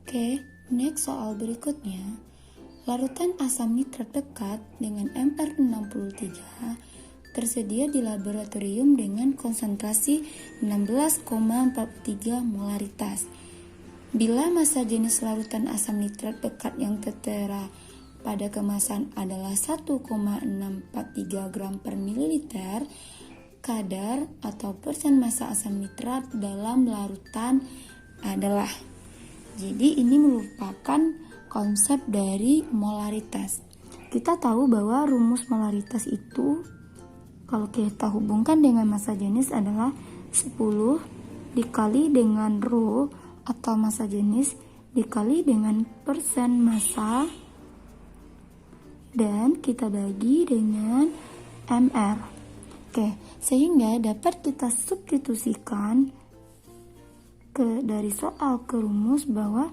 Oke, next soal berikutnya. Larutan asam nitrat pekat dengan MR63 tersedia di laboratorium dengan konsentrasi 16,43 molaritas. Bila massa jenis larutan asam nitrat pekat yang tertera pada kemasan adalah 1,643 gram per mililiter, kadar atau persen massa asam nitrat dalam larutan adalah. Jadi ini merupakan konsep dari molaritas. Kita tahu bahwa rumus molaritas itu kalau kita hubungkan dengan massa jenis adalah 10 dikali dengan rho atau massa jenis dikali dengan persen massa dan kita bagi dengan mr. Oke, sehingga dapat kita substitusikan dari soal ke rumus bahwa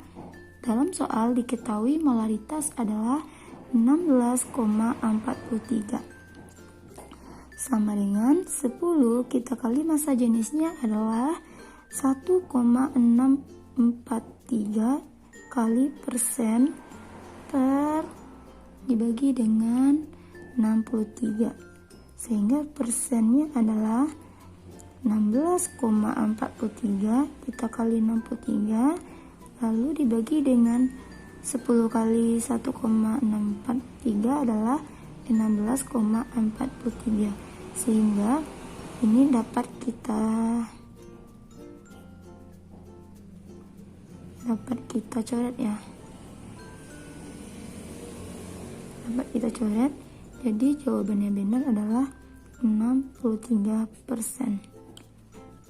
dalam soal diketahui molaritas adalah 16,43 sama dengan 10 kita kali massa jenisnya adalah 1,643 kali persen per dibagi dengan 63 sehingga persennya adalah 16,43 kita kali 63 lalu dibagi dengan 10 kali 1,643 adalah 16,43 sehingga ini dapat kita coret ya, jadi jawabannya benar adalah 63%.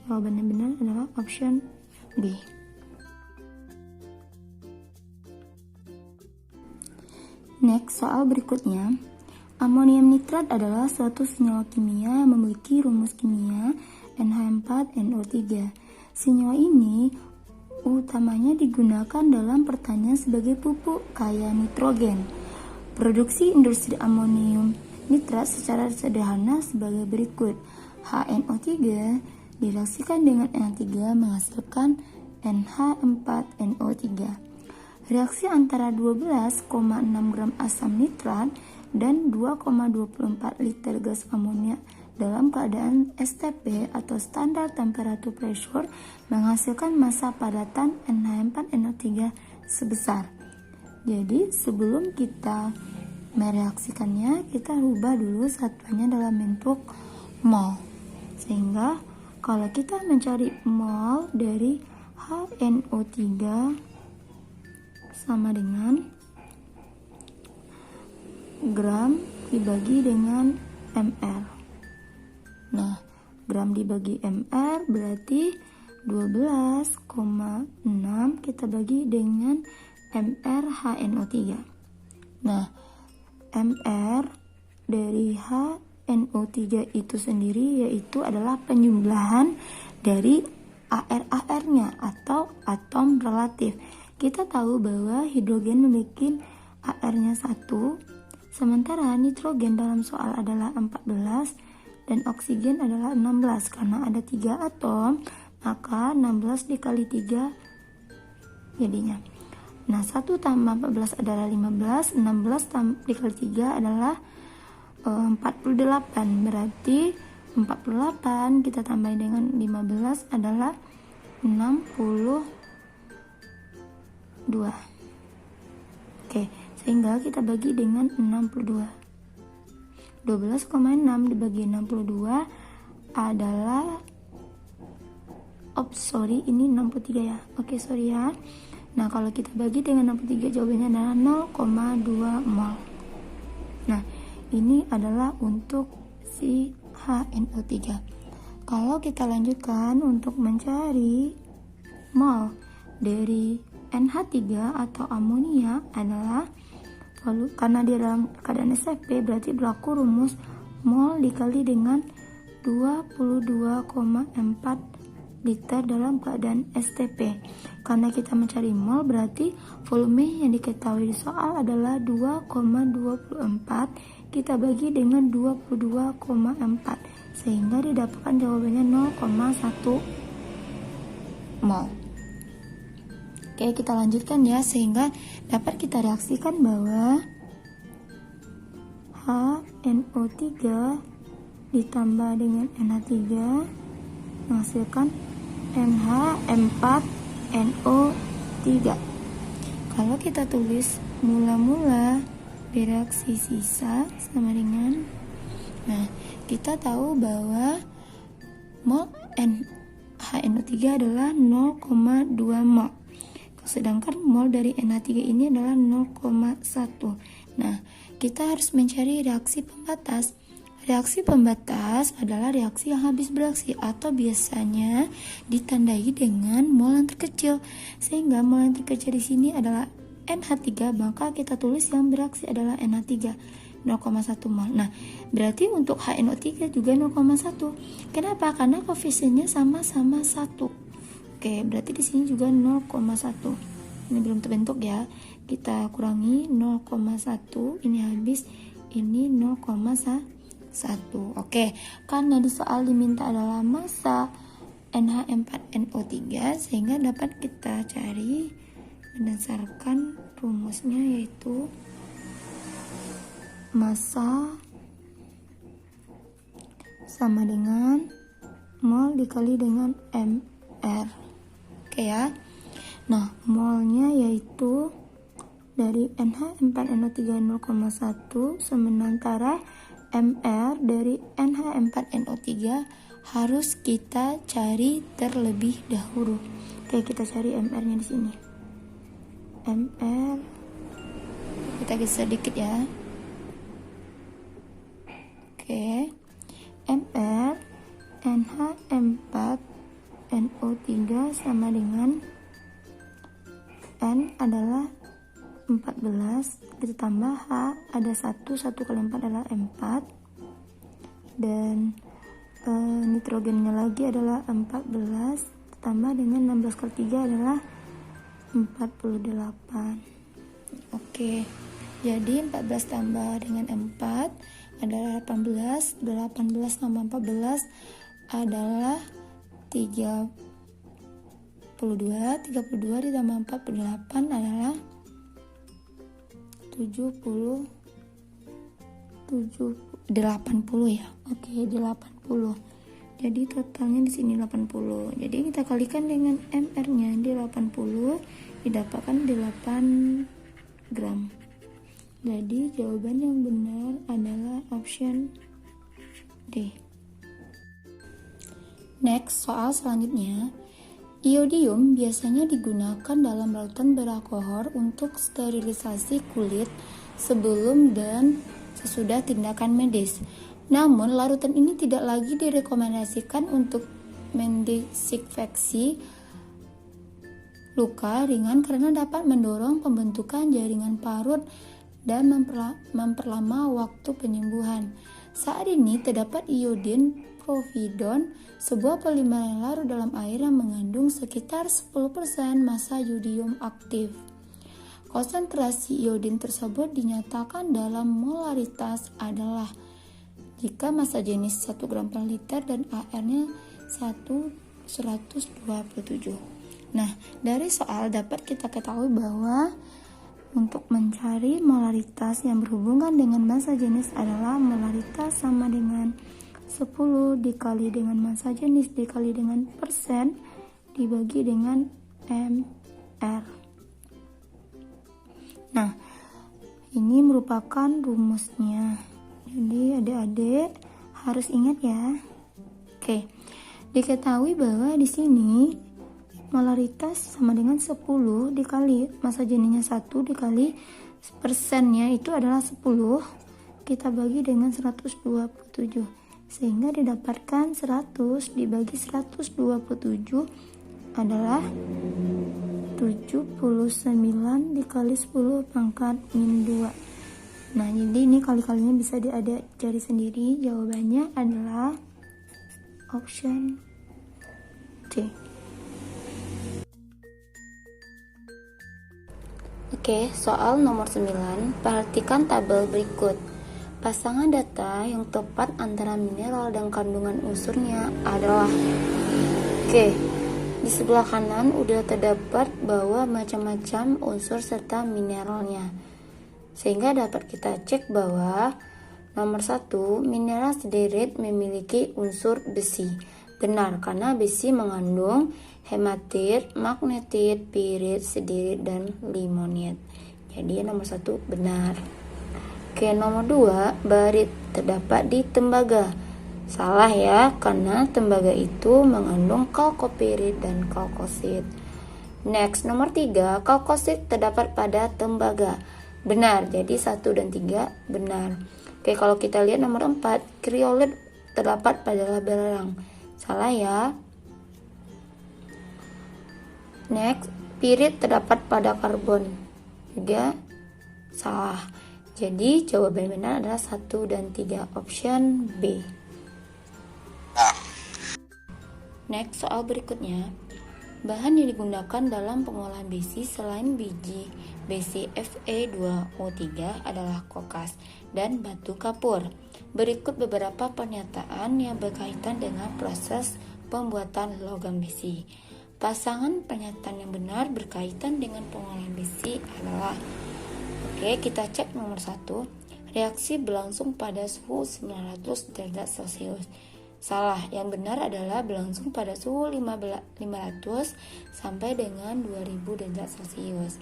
Jawabannya benar adalah option B. Next, soal berikutnya. Amonium nitrat adalah suatu senyawa kimia yang memiliki rumus kimia NH4NO3. Senyawa ini utamanya digunakan dalam pertanian sebagai pupuk kaya nitrogen. Produksi industri amonium nitrat secara sederhana sebagai berikut. HNO3 direaksikan dengan NH3 menghasilkan NH4NO3. Reaksi antara 12,6 gram asam nitrat dan 2,24 liter gas amonia dalam keadaan STP atau standar temperature pressure menghasilkan massa padatan NH4NO3 sebesar. Jadi sebelum kita mereaksikannya, kita rubah dulu satuannya dalam bentuk mol. Sehingga kalau kita mencari mol dari HNO3 sama dengan gram dibagi dengan mr. Nah, gram dibagi mr berarti 12,6 kita bagi dengan mr HNO3. Nah, mr dari NO3 itu sendiri yaitu adalah penjumlahan dari AR-AR-nya atau atom relatif. Kita tahu bahwa hidrogen memiliki AR-nya 1, sementara nitrogen dalam soal adalah 14 dan oksigen adalah 16. Karena ada 3 atom, maka 16 dikali 3 jadinya. Nah, 1 tambah 14 adalah 15, 16 dikali 3 adalah 48, berarti 48 kita tambahin dengan 15 adalah 62. Oke, sehingga kita bagi dengan 62. 12,6 dibagi 62 adalah ini 63 ya. Oke, sorry ya. Nah, kalau kita bagi dengan 63 jawabannya adalah 0,2 mol. Nah, ini adalah untuk si HNO3. Kalau kita lanjutkan untuk mencari mol dari NH3 atau amonia adalah karena dia dalam keadaan SFP berarti berlaku rumus mol dikali dengan 22,4 liter dalam keadaan STP. Karena kita mencari mol berarti volume yang diketahui di soal adalah 2,24 kita bagi dengan 22,4 sehingga didapatkan jawabannya 0,1 mol. Oke, kita lanjutkan ya, sehingga dapat kita reaksikan bahwa HNO3 ditambah dengan NH3 menghasilkan NH4NO3. Kalau kita tulis mula-mula bereaksi sisa sama dengan, nah kita tahu bahwa mol HNO3 adalah 0,2 mol, sedangkan mol dari NH3 ini adalah 0,1. Nah, kita harus mencari reaksi pembatas. Reaksi pembatas adalah reaksi yang habis bereaksi atau biasanya ditandai dengan mol yang terkecil. Sehingga mol yang terkecil di sini adalah NH3, maka kita tulis yang bereaksi adalah NH3 0,1 mol. Nah, berarti untuk HNO3 juga 0,1. Kenapa? Karena koefisiennya sama-sama 1. Oke, berarti di sini juga 0,1. Ini belum terbentuk ya. Kita kurangi 0,1, ini habis, ini 0,1. Oke, karena di soal diminta adalah massa NH4NO3, sehingga dapat kita cari berdasarkan rumusnya, yaitu massa sama dengan mol dikali dengan mR. Oke ya. Nah, molnya yaitu dari NH4NO3 0,1, sementara mR dari NH4NO3 harus kita cari terlebih dahulu. Oke, kita cari mR-nya di sini. mR kita geser sedikit ya. Oke, mR NH4NO3 sama dengan N adalah 14, kita tambah H ada 1 kali 4 adalah 4, dan nitrogennya lagi adalah 14 tambah dengan 16 kali 3 adalah 48. Oke, jadi 14 tambah dengan 4 adalah 18, 18 tambah 14 adalah 32, 32 ditambah 48 adalah 80 ya. Oke, 80. Jadi totalnya di sini 80. Jadi kita kalikan dengan mR-nya di 80, didapatkan 8 gram. Jadi jawaban yang benar adalah option D. Next, soal selanjutnya. Iodium biasanya digunakan dalam larutan beralkohol untuk sterilisasi kulit sebelum dan sesudah tindakan medis. Namun, larutan ini tidak lagi direkomendasikan untuk mendesinfeksi luka ringan karena dapat mendorong pembentukan jaringan parut dan memperlama waktu penyembuhan. Saat ini terdapat iodin providon, sebuah polimer yang larut dalam air yang mengandung sekitar 10% massa yodium aktif. Konsentrasi iodin tersebut dinyatakan dalam molaritas adalah jika massa jenis 1 gram per liter dan AR-nya 127. Nah, dari soal dapat kita ketahui bahwa untuk mencari molaritas yang berhubungan dengan massa jenis adalah molaritas sama dengan 10 dikali dengan massa jenis dikali dengan persen dibagi dengan mR. Nah, ini merupakan rumusnya. Jadi adik-adik harus ingat ya. Oke, diketahui bahwa di sini molaritas sama dengan 10 dikali massa jenisnya 1 dikali persennya itu adalah 10, kita bagi dengan 127. Sehingga didapatkan 100 dibagi 127 adalah 79 dikali 10 pangkat min 2. Nah, jadi ini kali-kalinya bisa diadik cari sendiri. Jawabannya adalah option D. Oke, soal nomor 9. Perhatikan tabel berikut. Pasangan data yang tepat antara mineral dan kandungan unsurnya adalah. Oke, Di sebelah kanan udah terdapat bahwa macam-macam unsur serta mineralnya. Sehingga dapat kita cek bahwa nomor 1, mineral siderit memiliki unsur besi. Benar, karena besi mengandung hematit, magnetit, pirit, siderit, dan limonit. Jadi nomor 1 benar. Oke, nomor 2, barit terdapat di tembaga. Salah ya, karena tembaga itu mengandung kalkopirit dan kalkosit. Next, nomor 3, kalkosit terdapat pada tembaga. Benar, jadi 1 dan 3 benar. Oke, kalau kita lihat nomor 4, kriolit terdapat pada belerang. Salah ya. Next, pirit terdapat pada karbon. Juga salah. Jadi jawaban benar adalah 1 dan 3, option B. Next, soal berikutnya. Bahan yang digunakan dalam pengolahan besi selain biji besi Fe2O3 adalah kokas dan batu kapur. Berikut beberapa pernyataan yang berkaitan dengan proses pembuatan logam besi. Pasangan pernyataan yang benar berkaitan dengan pengolahan besi adalah, oke, kita cek nomor 1. Reaksi berlangsung pada suhu 900 derajat Celcius. Salah, yang benar adalah berlangsung pada suhu 500 sampai dengan 2000 derajat Celcius.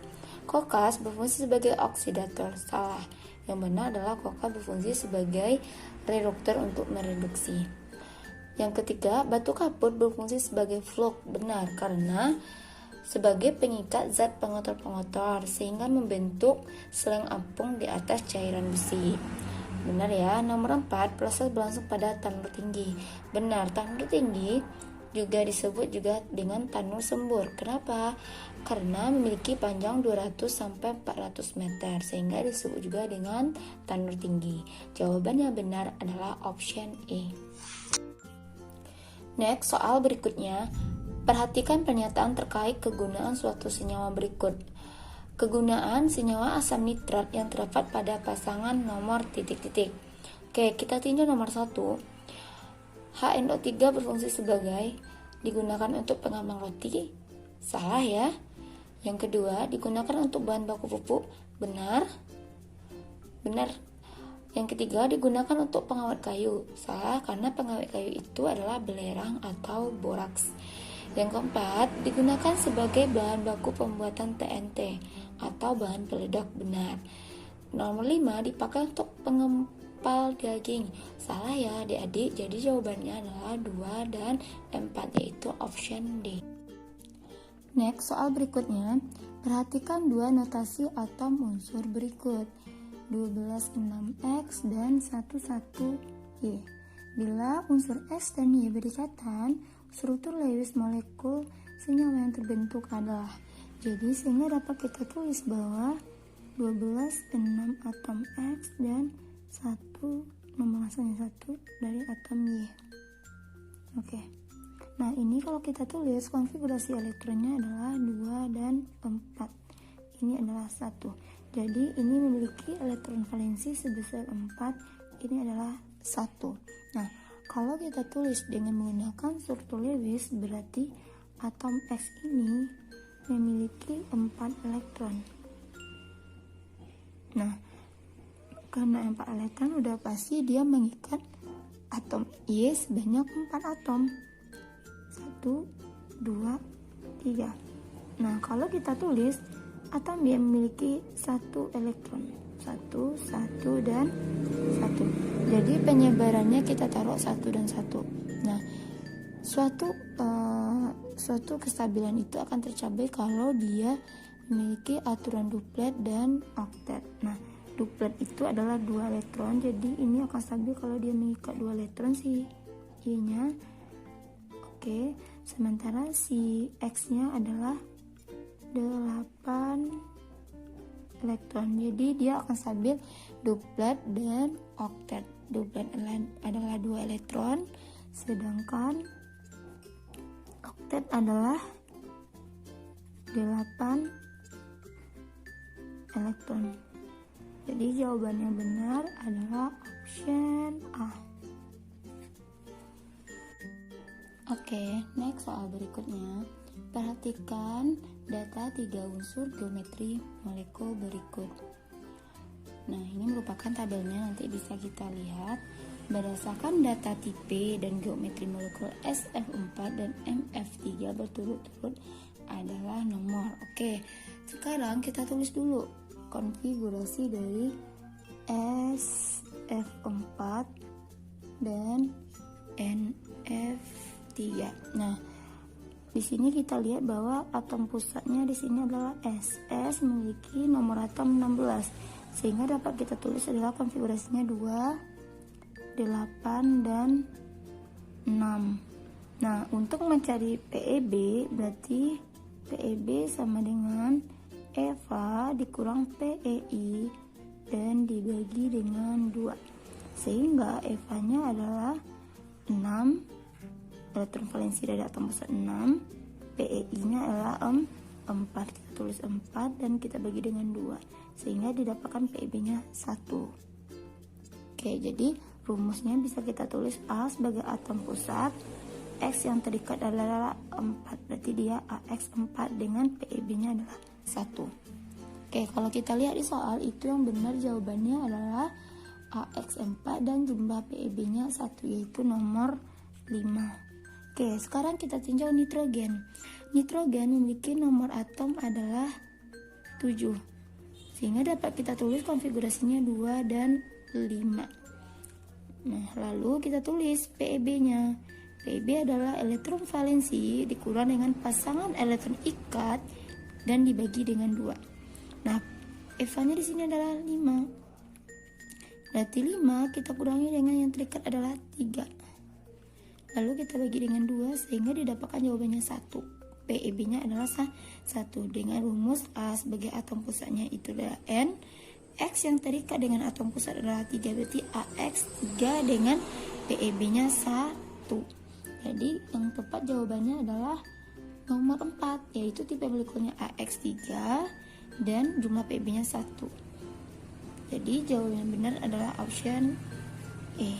Kokas berfungsi sebagai oksidator. Salah, yang benar adalah kokas berfungsi sebagai reduktor untuk mereduksi. Yang ketiga, batu kapur berfungsi sebagai flux. Benar, karena sebagai pengikat zat pengotor-pengotor sehingga membentuk seleng apung di atas cairan besi. Benar ya. Nomor 4, proses berlangsung pada tanur tinggi. Benar, tanur tinggi juga disebut juga dengan tanur sembur. Kenapa? Karena memiliki panjang 200 sampai 400 meter sehingga disebut juga dengan tanur tinggi. Jawaban yang benar adalah option E. Next, soal berikutnya. Perhatikan pernyataan terkait kegunaan suatu senyawa berikut. Kegunaan senyawa asam nitrat yang terdapat pada pasangan nomor titik-titik. Oke, kita tinjau nomor 1. HNO3 berfungsi sebagai digunakan untuk pengambang roti. Salah ya. Yang kedua, digunakan untuk bahan baku pupuk. Benar. Benar. Yang ketiga, digunakan untuk pengawet kayu. Salah, karena pengawet kayu itu adalah belerang atau boraks. Yang keempat, digunakan sebagai bahan baku pembuatan TNT atau bahan peledak. Benar. Nomor 5, dipakai untuk pengempal daging. Salah ya adik-adik, jadi jawabannya adalah 2 dan 4, yaitu option D. Next, soal berikutnya. Perhatikan dua notasi atom unsur berikut, 12,6X dan 11Y. Bila unsur X dan Y berdekatan, struktur Lewis molekul senyawa yang terbentuk adalah. Jadi sehingga dapat kita tulis bahwa 12,6 atom X dan 1 nomor masanya 1 dari atom Y. Oke. Nah, ini kalau kita tulis konfigurasi elektronnya adalah 2 dan 4. Ini adalah 1. Jadi ini memiliki elektron valensi sebesar 4. Ini adalah 1. Nah, kalau kita tulis dengan menggunakan struktur Lewis, berarti atom X ini memiliki 4 elektron. Nah, karena 4 elektron udah pasti dia mengikat atom Y sebanyak 4 atom. 1, 2, 3. Nah, kalau kita tulis atom Y memiliki 1 elektron. 1, dan 1. Jadi penyebarannya kita taruh 1 dan 1. Nah, suatu kestabilan itu akan tercapai kalau dia memiliki aturan duplet dan oktet. Nah, duplet itu adalah 2 elektron, jadi ini akan stabil kalau dia mengikat 2 elektron si Y-nya. Oke, sementara si X-nya adalah 8 elektron. Jadi dia akan stabil duplet dan oktet. Duplet adalah 2 elektron, sedangkan oktet adalah 8 elektron. Jadi jawaban yang benar adalah option A. Oke, next soal berikutnya. Perhatikan data 3 unsur geometri molekul berikut. Nah, ini merupakan tabelnya, nanti bisa kita lihat. Berdasarkan data tipe dan geometri molekul SF4 dan MF3 berturut-turut adalah nomor. Oke, sekarang kita tulis dulu konfigurasi dari SF4 dan NF3. Nah, di sini kita lihat bahwa atom pusatnya di sini adalah SS, memiliki nomor atom 16, sehingga dapat kita tulis adalah konfigurasinya 2, 8, dan 6. Nah, untuk mencari PEB, berarti PEB sama dengan EVA dikurang PEI dan dibagi dengan 2, sehingga EVA-nya adalah 6, elektron valensi dari atom pusat 6, PEI-nya adalah 4, kita tulis 4 dan kita bagi dengan 2, sehingga didapatkan PEB-nya 1. Oke, jadi rumusnya bisa kita tulis A sebagai atom pusat, X yang terikat adalah 4, berarti dia AX4 dengan PEB-nya adalah 1. Oke, kalau kita lihat di soal itu yang benar jawabannya adalah AX4 dan jumlah PEB-nya 1, yaitu nomor 5. Oke, sekarang kita tinjau nitrogen. Nitrogen memiliki nomor atom adalah 7, sehingga dapat kita tulis konfigurasinya 2 dan 5. Nah, lalu kita tulis PEB-nya. PEB adalah elektron valensi dikurang dengan pasangan elektron ikat dan dibagi dengan 2. Nah, EVA-nya di sini adalah 5. Berarti 5 kita kurangi dengan yang terikat adalah 3. Lalu kita bagi dengan 2 sehingga didapatkan jawabannya 1. PEB-nya adalah 1 dengan rumus A sebagai atom pusatnya itu adalah N. X yang terikat dengan atom pusat adalah 3, berarti AX3 dengan PEB-nya 1. Jadi yang tepat jawabannya adalah nomor 4, yaitu tipe molekulnya AX3 dan jumlah PEB-nya 1. Jadi jawaban yang benar adalah option E.